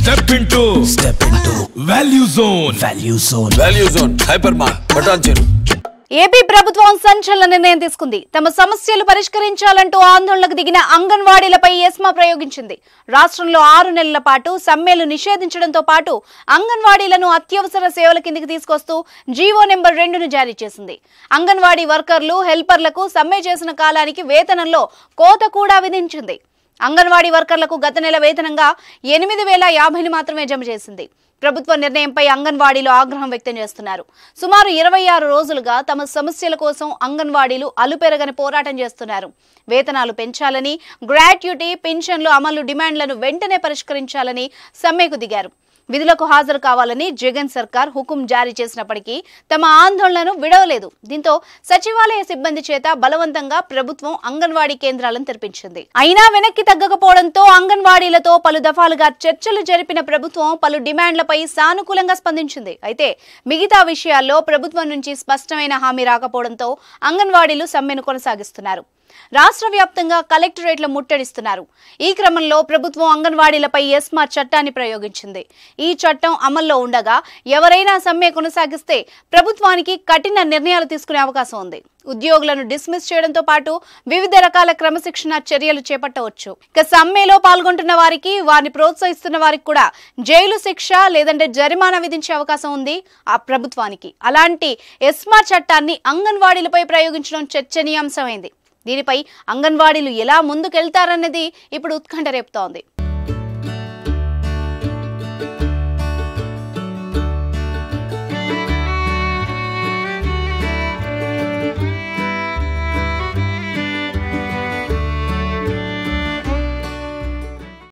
Step into Value Zone. Value Zone. Hypermart. Patancheru. AP ప్రభుత్వం సంచలన నిర్ణయం తీసుకుంది. తమ సమస్యలు పరిష్కరించాలంటూ ఆందోళనకు దిగిన అంగన్వాడీలపై ఎస్మా ప్రయోగించింది. రాష్ట్రంలో 6 నెలల పాటు సమ్మెలు నిషేధించడంతో పాటు అంగన్వాడీలను అత్యవసర సేవల కిందికి తీసుకొస్తూ జీవో నెంబర్ 2ను జారీ చేసింది. అంగన్వాడీ వర్కర్లు, హెల్పర్లకు సమ్మె చేసిన కాలానికి వేతనంలో కోత కూడా విధించింది. అంగన్వాడీ వర్కర్లకు గత నెల వేతనంగా 8,050ని మాత్రమే జమ చేసింది. ప్రభుత్వ నిర్ణయంపై అంగన్వాడీలు ఆగ్రహం వ్యక్తం చేస్తున్నారు. సుమారు 26 రోజులుగా తమ సమస్యల కోసం అంగన్వాడీలు అలుపెరగని పోరాటం చేస్తున్నారు. వేతనాలు పెంచాలని, గ్రాట్యుటీ, పెన్షన్లు అమలు డిమాండ్లను వెంటనే పరిష్కరించాలని సమ్మెకు దిగారు. విధులకు హాజరు కావాలని జగన్ సర్కార్ హుకుం జారీ చేసినప్పటికీ తమ ఆందోళనను విడవలేదు. దీంతో సచివాలయ సిబ్బంది చేత బలవంతంగా ప్రభుత్వం అంగన్వాడీ కేంద్రాలను తెరిపించింది. అయినా వెనక్కి తగ్గకపోవడంతో అంగన్వాడీలతో పలు దఫాలుగా చర్చలు జరిపిన ప్రభుత్వం పలు డిమాండ్లపై సానుకూలంగా స్పందించింది. అయితే మిగతా విషయాల్లో ప్రభుత్వం నుంచి స్పష్టమైన హామీ రాకపోవడంతో అంగన్వాడీలు సమ్మెను కొనసాగిస్తున్నారు. రాష్ట్ర వ్యాప్తంగా కలెక్టరేట్ల ముట్టడిస్తున్నారు. ఈ క్రమంలో ప్రభుత్వం అంగన్వాడీలపై ఎస్మా చట్టాన్ని ప్రయోగించింది. ఈ చట్టం అమల్లో ఉండగా ఎవరైనా సమ్మె కొనసాగిస్తే ప్రభుత్వానికి కఠిన నిర్ణయాలు తీసుకునే అవకాశం ఉంది. ఉద్యోగులను డిస్మిస్ చేయడంతో పాటు వివిధ రకాల క్రమశిక్షణ చర్యలు చేపట్టవచ్చు. ఇక సమ్మెలో పాల్గొంటున్న వారికి, వారిని ప్రోత్సహిస్తున్న వారికి కూడా జైలు శిక్ష లేదంటే జరిమానా విధించే అవకాశం ఉంది ఆ ప్రభుత్వానికి. అలాంటి ఎస్మా చట్టాన్ని అంగన్వాడీలపై ప్రయోగించడం చర్చనీయాంశమైంది. దీనిపై అంగన్వాడీలు ఎలా ముందుకెళ్తారన్నది ఇప్పుడు ఉత్కంఠ రేపుతోంది.